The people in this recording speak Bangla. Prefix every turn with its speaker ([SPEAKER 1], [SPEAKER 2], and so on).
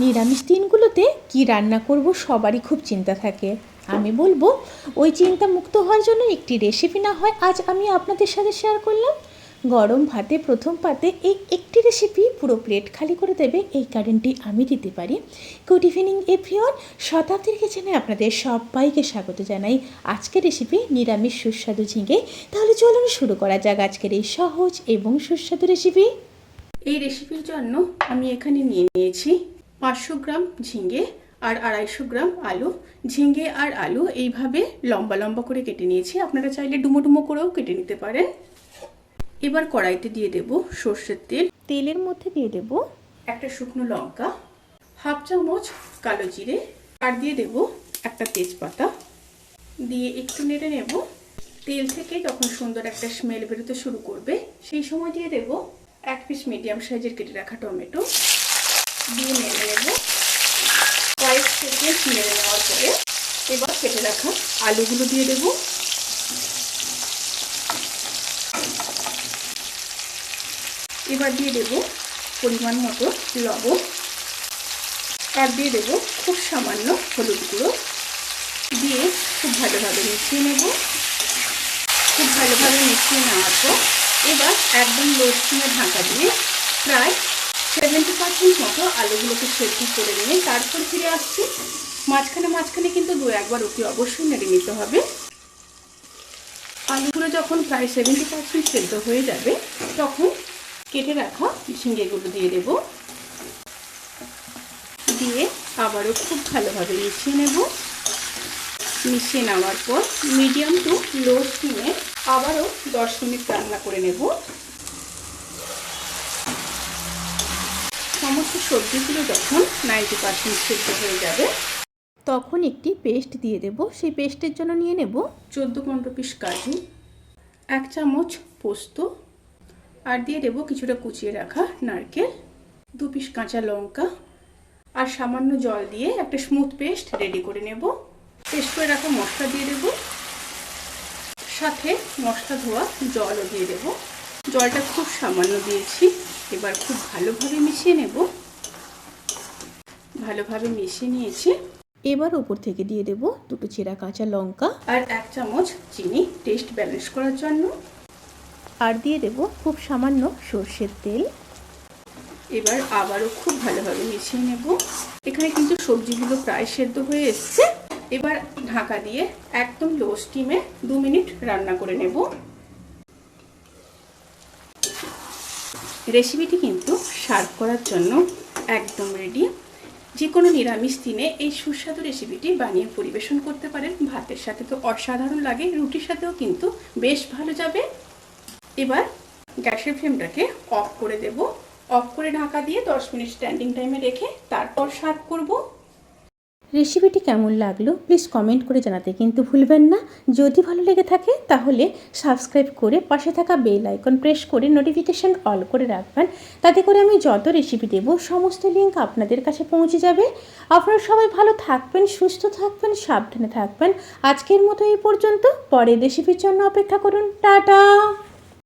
[SPEAKER 1] নিরামিষ দিনগুলোতে কি রান্না করব সবারই খুব চিন্তা থাকে। আমি বলবো ওই চিন্তা মুক্ত হওয়ার জন্য একটি রেসিপি না হয় আজ আমি আপনাদের সাথে শেয়ার করলাম। গরম ভাতে প্রথম পাতে এই একটি রেসিপি পুরো প্লেট খালি করে দেবে, এই গ্যারান্টি আমি দিতে পারি। গুড ইভিনিং এভরিওয়ান, শতাব্দীর কিচেনে আপনাদের সবাইকে স্বাগত জানাই। আজকের রেসিপি নিরামিষ সুস্বাদু ঝিঙে। তাহলে চলুন শুরু করা যাক আজকের এই সহজ এবং সুস্বাদু রেসিপি। এই রেসিপির জন্য আমি এখানে নিয়েছি 500 গ্রাম ঝিঙে আর 250 গ্রাম আলু। ঝিঙে আর আলু এইভাবে লম্বা লম্বা করে কেটে নিয়েছি, আপনারা চাইলে ডুমো ডুমো করেও কেটে নিতে পারেন। এবার কড়াইতে দিয়ে দেব সর্ষের তেল। তেলের মধ্যে দিয়ে দেব একটা শুকনো লঙ্কা, হাফ চামচ কালো জিরে, আর দিয়ে দেব একটা তেজপাতা। দিয়ে একটু নেড়ে নেব। তেল থেকে যখন সুন্দর একটা স্মেল বেরোতে শুরু করবে সেই সময় দিয়ে দেব 1 পিস মিডিয়াম সাইজের কেটে রাখা টমেটো। দিয়ে নেড়ে নেব। কয়েক সেকেন্ড নেড়ে নেওয়ার পরে এবার কেটে রাখা আলুগুলো দিয়ে দেব। এবার দিয়ে দেব পরিমাণ মতো লবণ, আর দিয়ে দেব খুব সামান্য হলুদ গুঁড়ো। দিয়ে খুব ভালোভাবে মিশিয়ে নেব। খুব ভালোভাবে মিশিয়ে নেওয়ার পর এবার একদম লো স্টিমে ঢাকা দিয়ে প্রায় 70% মতো আলুগুলোকে সেদ্ধ করে নিয়ে তারপর ফিরে আসছি। মাঝখানে কিন্তু 2-1 অতি অবশ্যই নেড়ে নিতে হবে। আলুগুলো যখন প্রায় 70% সেদ্ধ হয়ে যাবে তখন কেটে রাখা ঝিঙেগুলো দিয়ে দেব। দিয়ে আবারও খুব ভালোভাবে মিশিয়ে নেব। মিশিয়ে নেওয়ার পর মিডিয়াম টু লো স্টিমে আবারও 10 মিনিট রান্না করে নেব। সমস্ত সবজিগুলো যখন 90% সেদ্ধ হয়ে যাবে তখন একটি পেস্ট দিয়ে দেব। সেই পেস্টের জন্য নিয়ে নেব 14-15 পিস কাজু, 1 চামচ পোস্ত, আর দিয়ে দেব কিছুটা কুচিয়ে রাখা নারকেল, 2 পিস কাঁচা লঙ্কা, আর সামান্য জল দিয়ে একটা স্মুথ পেস্ট রেডি করে নেব। পেস্ট করে রাখা মশলা দিয়ে দেব, সাথে মশলা ধোয়া জলও দিয়ে দেব। জলটা খুব সামান্য দিয়েছি। এবার খুব ভালোভাবে মিশিয়ে নেব। ভালোভাবে মিশিয়ে নিয়েছি। এবার উপর থেকে দিয়ে দেব 2 চেরা কাঁচা লঙ্কা আর 1 চামচ চিনি টেস্ট ব্যালেন্স করার জন্য, আর দিয়ে দেব খুব সামান্য সর্ষের তেল। এবার আবারও খুব ভালোভাবে মিশিয়ে নেব। এখানে কিন্তু সবজিগুলো প্রায় সেদ্ধ হয়ে এসছে। এবার ঢাকা দিয়ে একদম লো স্টিমে 2 মিনিট রান্না করে নেব। রেসিপিটি কিন্তু সার্ভ করার জন্য একদম রেডি। যে কোনো নিরামিষ দিনে এই সুস্বাদু রেসিপিটি বানিয়ে পরিবেশন করতে পারেন। ভাতের সাথে তো অসাধারণ লাগে, রুটির সাথেও কিন্তু বেশ ভালো যাবে। এবার গ্যাসের ফ্লেমটাকে অফ করে দেব। অফ করে ঢাকা দিয়ে 10 মিনিট স্ট্যান্ডিং টাইমে রেখে তারপর সার্ভ করব। রেসিপিটি কেমন লাগলো প্লিজ কমেন্ট করে জানাতে কিন্তু ভুলবেন না। যদি ভালো লেগে থাকে তাহলে সাবস্ক্রাইব করে পাশে থাকা বেল আইকন প্রেস করে নোটিফিকেশান অল করে রাখবেন। তাতে করে আমি যত রেসিপি দেব সমস্ত লিঙ্ক আপনাদের কাছে পৌঁছে যাবে। আপনারা সবাই ভালো থাকবেন, সুস্থ থাকবেন, সাবধানে থাকবেন। আজকের মতো এই পর্যন্ত। পরের রেসিপির জন্য অপেক্ষা করুন। টাটা।